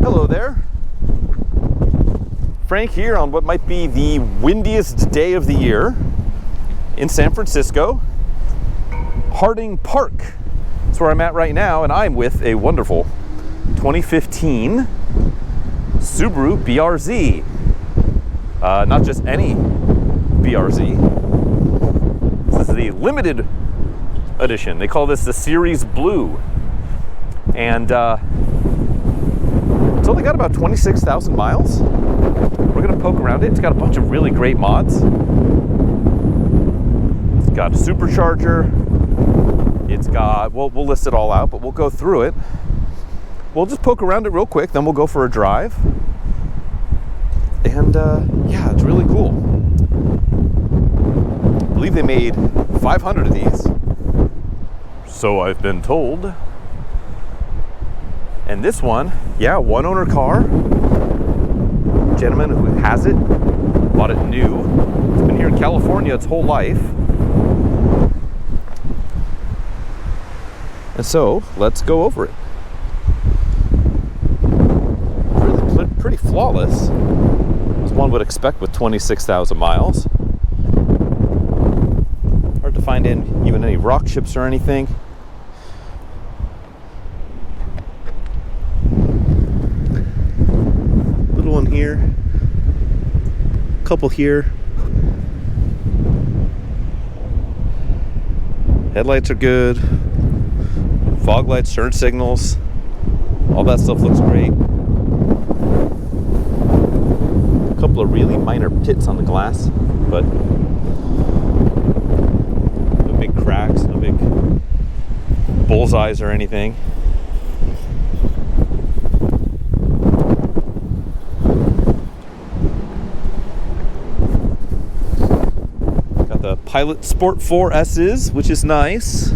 Hello there. Frank here on what might be the windiest day of the year in San Francisco. Harding Park. That's where I'm at right now, and I'm with a wonderful 2015 Subaru BRZ. Not just any BRZ. This is the limited edition. They call this the Series Blue. And it's only got about 26,000 miles. We're gonna poke around it. It's got a bunch of really great mods. It's got a supercharger. It's got, we'll list it all out, but we'll go through it. We'll just poke around it real quick, then we'll go for a drive. And yeah, it's really cool. I believe they made 500 of these, so I've been told. And this one, yeah, one owner car. Gentleman who has it, bought it new. It's been here in California its whole life. And so, let's go over it. Really pretty flawless, as one would expect with 26,000 miles. Hard to find even any rock chips or anything. Little one here, couple here. Headlights are good. Fog lights, turn signals, all that stuff looks great. A couple of really minor pits on the glass, but no big cracks, no big bullseyes or anything. Got the Pilot Sport 4S's, which is nice.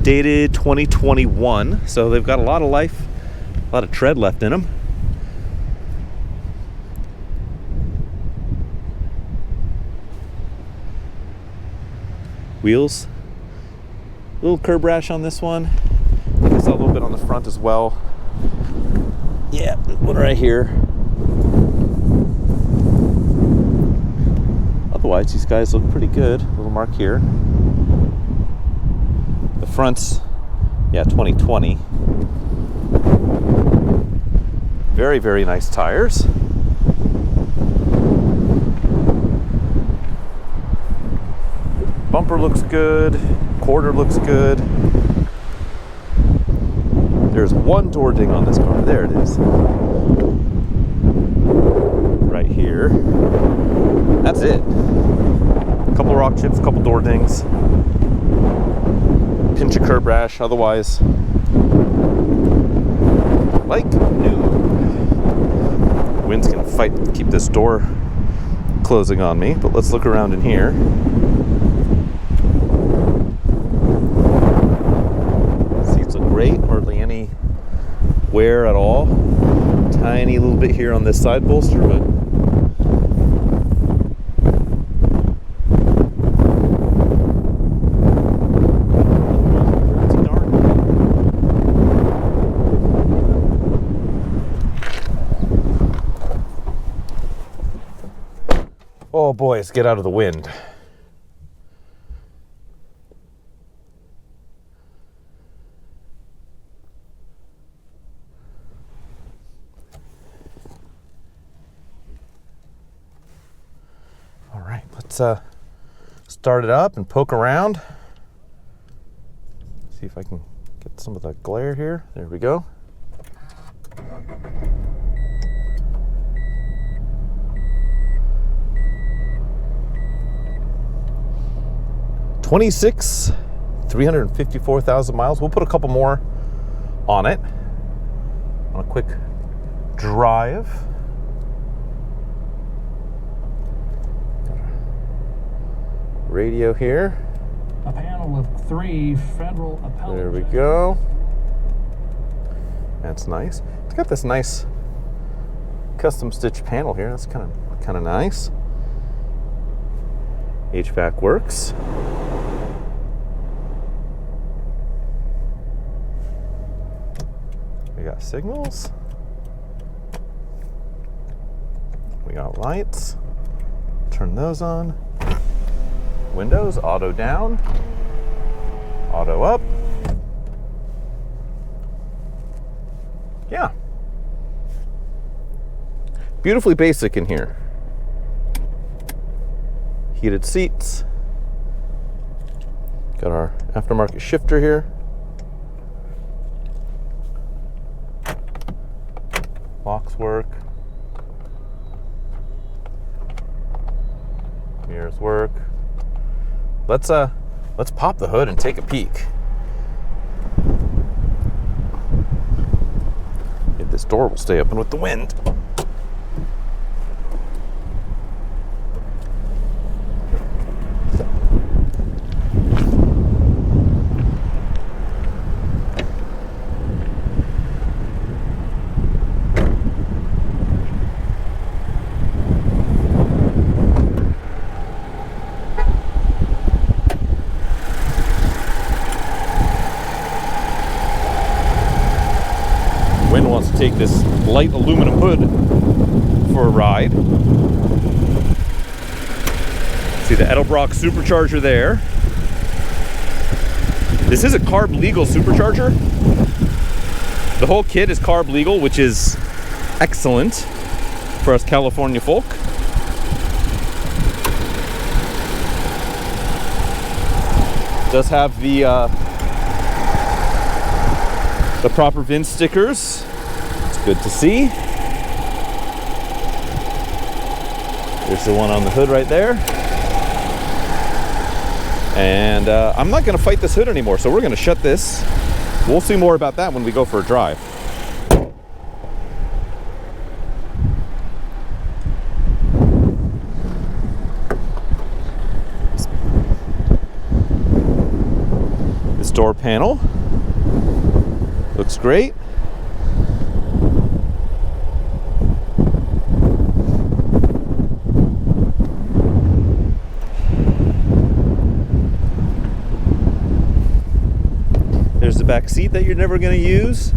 Dated 2021, so they've got a lot of life, a lot of tread left in them. Wheels, little curb rash on this one. I guess a little bit on the front as well. Yeah, one right here. Otherwise, these guys look pretty good. Little mark here. The front's, yeah, 2020. Very, very nice tires. Bumper looks good. Quarter looks good. There's one door ding on this car. There it is. Right here. That's it. A couple rock chips, a couple door dings. Pinch a curb rash, otherwise like new. Wind's gonna fight to keep this door closing on me, but let's look around in here. Seats look great, hardly any wear at all. Tiny little bit here on this side bolster, but oh boys, get out of the wind. All right, let's start it up and poke around. See if I can get some of the glare here. There we go. $26,000, 354,000 miles. We'll put a couple more on it on a quick drive. Radio here. A panel of 3 federal appellate. There we go. That's nice. It's got this nice custom stitch panel here. That's kind of nice. HVAC works. We got signals. We got lights. Turn those on. Windows, auto down, auto up. Yeah. Beautifully basic in here. Heated seats. Got our aftermarket shifter here. Locks work. Mirrors work. Let's pop the hood and take a peek. If this door will stay open with the wind. Wind wants to take this light aluminum hood for a ride. See the Edlebrock Supercharger there. This is a carb legal supercharger. The whole kit is carb legal, which is excellent for us California folk. It does have the proper VIN stickers. It's good to see. There's the one on the hood right there. And I'm not going to fight this hood anymore, so we're going to shut this. We'll see more about that when we go for a drive. This door panel looks great. There's the back seat that you're never going to use.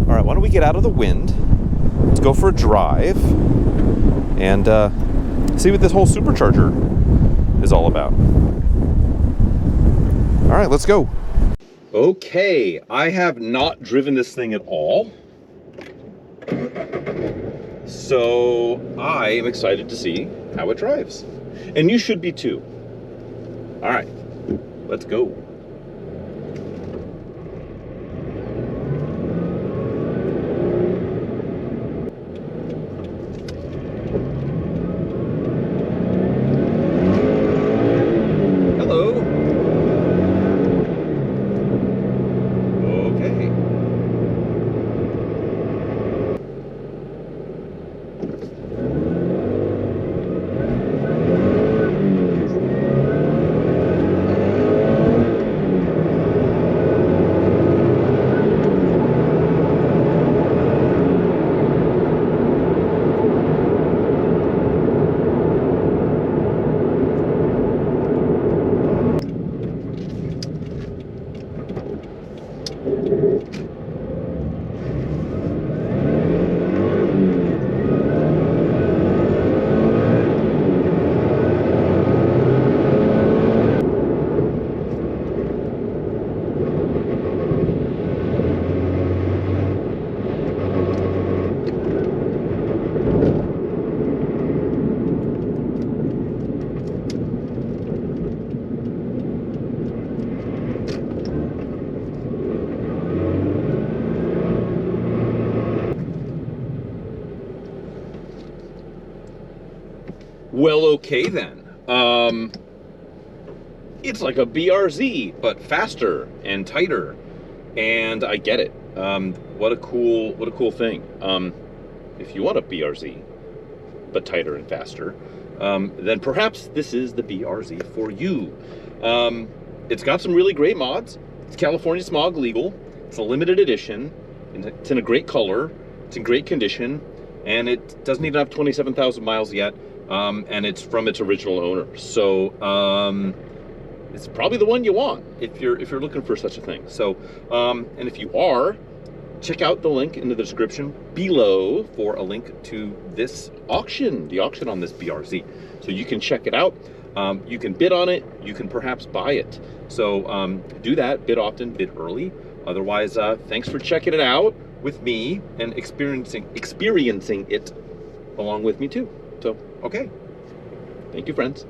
All right, why don't we get out of the wind? Let's go for a drive and see what this whole supercharger is all about. All right, let's go. Okay, I have not driven this thing at all, so I am excited to see how it drives. And you should be too. All right, let's go. Well, okay then. It's like a BRZ, but faster and tighter, and I get it. What a cool thing. If you want a BRZ, but tighter and faster, then perhaps this is the BRZ for you. It's got some really great mods. It's California smog legal. It's a limited edition. It's in a great color. It's in great condition, and it doesn't even have 27,000 miles yet. And it's from its original owner. So it's probably the one you want if you're looking for such a thing. So and if you are, check out the link in the description below for a link to this auction, the auction on this BRZ. So you can check it out. You can bid on it. You can perhaps buy it. So do that, bid often, bid early. Otherwise, thanks for checking it out with me and experiencing it along with me too. So, okay. Thank you, friends.